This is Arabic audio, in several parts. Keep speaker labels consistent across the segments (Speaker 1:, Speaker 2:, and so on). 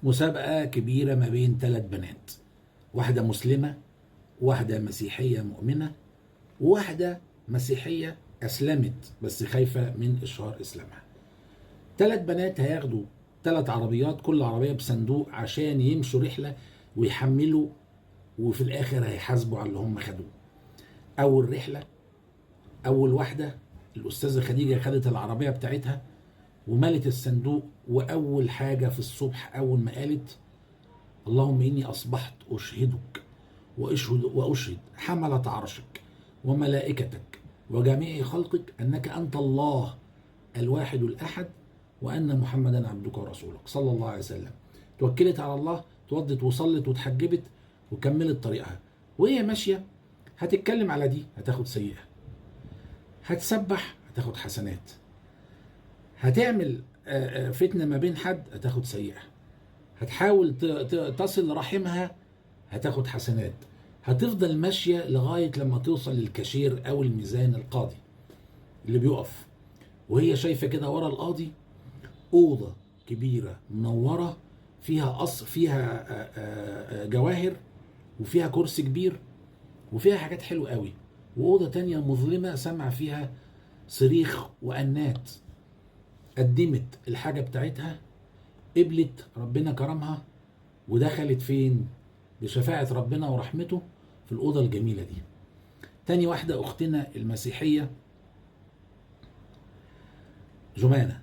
Speaker 1: مسابقة كبيرة ما بين 3 بنات، واحدة مسلمة، واحدة مسيحية مؤمنة، وواحدة مسيحية أسلمت بس خايفة من إشهار إسلامها. 3 بنات هياخدوا 3 عربيات، كل عربية بصندوق عشان يمشوا رحلة ويحملوا، وفي الآخر هيحاسبوا على اللي هم خدوه. أول رحلة، أول واحدة الأستاذة خديجة خدت العربية بتاعتها وملت الصندوق، وأول حاجة في الصبح أول ما قالت: اللهم إني أصبحت أشهدك وأشهد حملة عرشك وملائكتك وجميع خلقك أنك أنت الله الواحد الأحد، وأن محمدا عبدك ورسولك صلى الله عليه وسلم. توكلت على الله، توضت وصلت وتحجبت وكملت طريقها. وهي ماشية هتتكلم على دي هتاخد سيئة، هتسبح هتاخد حسنات، هتعمل فتنة ما بين حد هتاخد سيئة، هتحاول تصل رحمها هتاخد حسنات، هتفضل ماشية لغاية لما توصل للكاشير أو الميزان القاضي اللي بيقف. وهي شايفة كده ورا القاضي أوضة كبيرة منورة فيها قصر، فيها جواهر، وفيها كرسي كبير، وفيها حاجات حلوة قوي. وأوضة تانية مظلمة سمع فيها صريخ وأنات. قدمت الحاجة بتاعتها، قبلت، ربنا كرمها، ودخلت فين؟ بشفاعة ربنا ورحمته في الأوضة الجميلة دي. تاني واحدة أختنا المسيحية جمانة،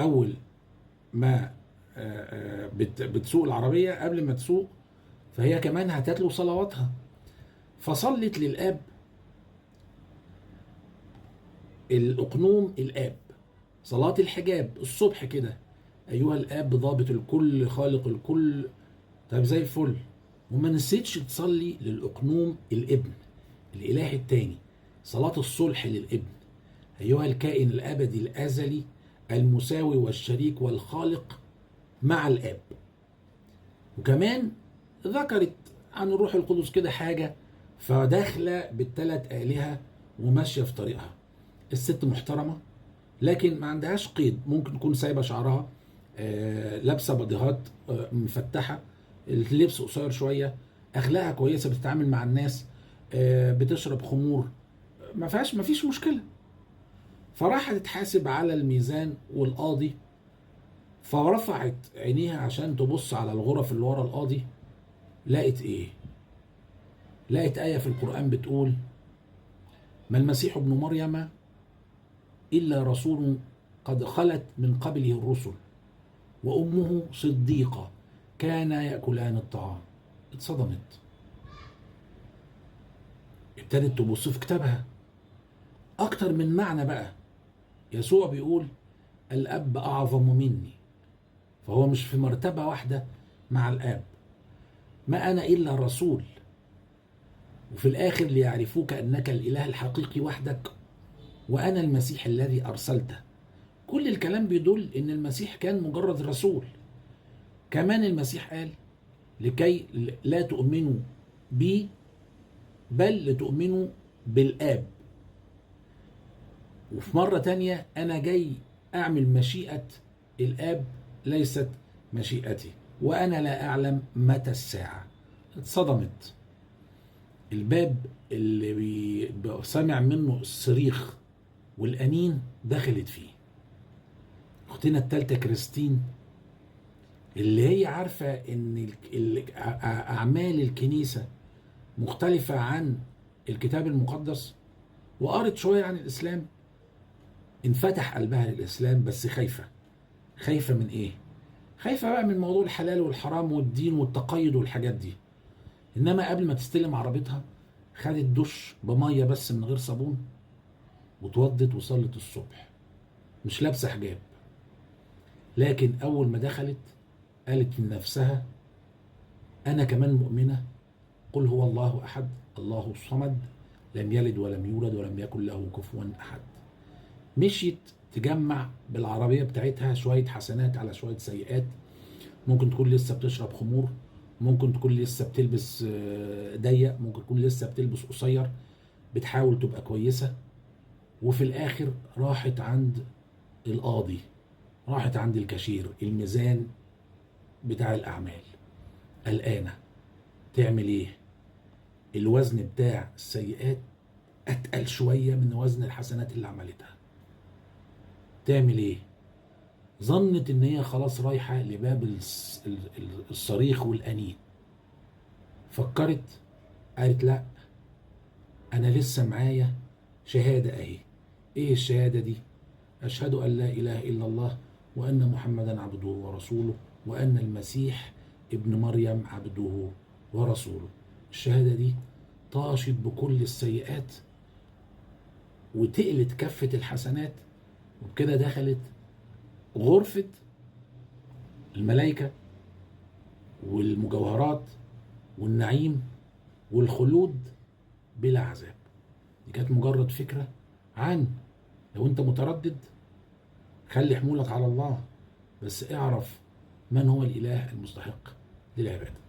Speaker 1: أول ما بتسوق العربية، قبل ما تسوق فهي كمان هتتلو صلواتها، فصلت للآب الأقنوم، الآب صلاة الحجاب الصبح كده: أيها الآب ضابط الكل خالق الكل. طيب زي الفل. وما نسيتش تصلي للأقنوم الابن الإله التاني، صلاة الصلح للابن: أيها الكائن الأبدي الأزلي المساوي والشريك والخالق مع الآب. وكمان ذكرت عن الروح القدس كده حاجة، فداخلة بال3 آلهة وماشية في طريقها. الست محترمة لكن ما عندهاش قيد، ممكن تكون سايبة شعرها، لابسة بديهات مفتحة، اللبس قصير شوية، أخلاقها كويسة، بتتعامل مع الناس، بتشرب خمور، ما فيش مشكلة. فراحت تتحاسب على الميزان والقاضي، فرفعت عينيها عشان تبص على الغرف اللي ورا القاضي. لقت ايه؟ لقت آية في القرآن بتقول: ما المسيح ابن مريم إلا رسول قد خلت من قبله الرسل وأمه صديقة كانا يأكلان الطعام. اتصدمت، ابتدت تبص في كتابها أكتر من معنى بقى. يسوع بيقول: الأب أعظم مني، فهو مش في مرتبة واحدة مع الآب. ما أنا إلا رسول، وفي الآخر ليعرفوك أنك الإله الحقيقي وحدك وأنا المسيح الذي أرسلته. كل الكلام بيدل إن المسيح كان مجرد رسول. كمان المسيح قال: لكي لا تؤمنوا بي بل لتؤمنوا بالآب. وفي مرة تانية: أنا جاي أعمل مشيئة الآب ليست مشيئتي، وأنا لا أعلم متى الساعة. اتصدمت. الباب اللي سمع منه الصريخ والأنين دخلت فيه. أختنا التالتة كريستين، اللي هي عارفة إن أعمال الكنيسة مختلفة عن الكتاب المقدس، وقرت شوية عن الإسلام، انفتح قلبها للإسلام، بس خايفة. خايفة من إيه؟ خايفة بقى من موضوع الحلال والحرام والدين والتقيد والحاجات دي. إنما قبل ما تستلم عربيتها خدت دش بمية بس من غير صابون، وتوضت وصلت الصبح، مش لابسة حجاب. لكن أول ما دخلت قالت لنفسها: أنا كمان مؤمنة، قل هو الله أحد الله الصمد لم يلد ولم يولد ولم يكن له كفوا أحد. مشيت تجمع بالعربية بتاعتها شوية حسنات على شوية سيئات. ممكن تكون لسه بتشرب خمور، ممكن تكون لسه بتلبس ضيق، ممكن تكون لسه بتلبس قصير، بتحاول تبقى كويسة. وفي الآخر راحت عند القاضي راحت عند الكاشير، الميزان بتاع الأعمال، قلقانة تعمل ايه؟ الوزن بتاع السيئات أتقل شوية من وزن الحسنات اللي عملتها. تعمل ايه؟ ظنت ان هي خلاص رايحة لباب الصريخ والأنين. فكرت، قالت لا، انا لسه معايا شهادة اهي. ايه الشهادة دي؟ اشهد ان لا اله الا الله وان محمدا عبده ورسوله وان المسيح ابن مريم عبده ورسوله. الشهادة دي طاشت بكل السيئات وتقلت كفة الحسنات، وبكده دخلت غرفة الملائكة والمجوهرات والنعيم والخلود بلا عذاب. دي كانت مجرد فكرة عن، لو انت متردد خلي حمولك على الله، بس اعرف من هو الإله المستحق للعبادة.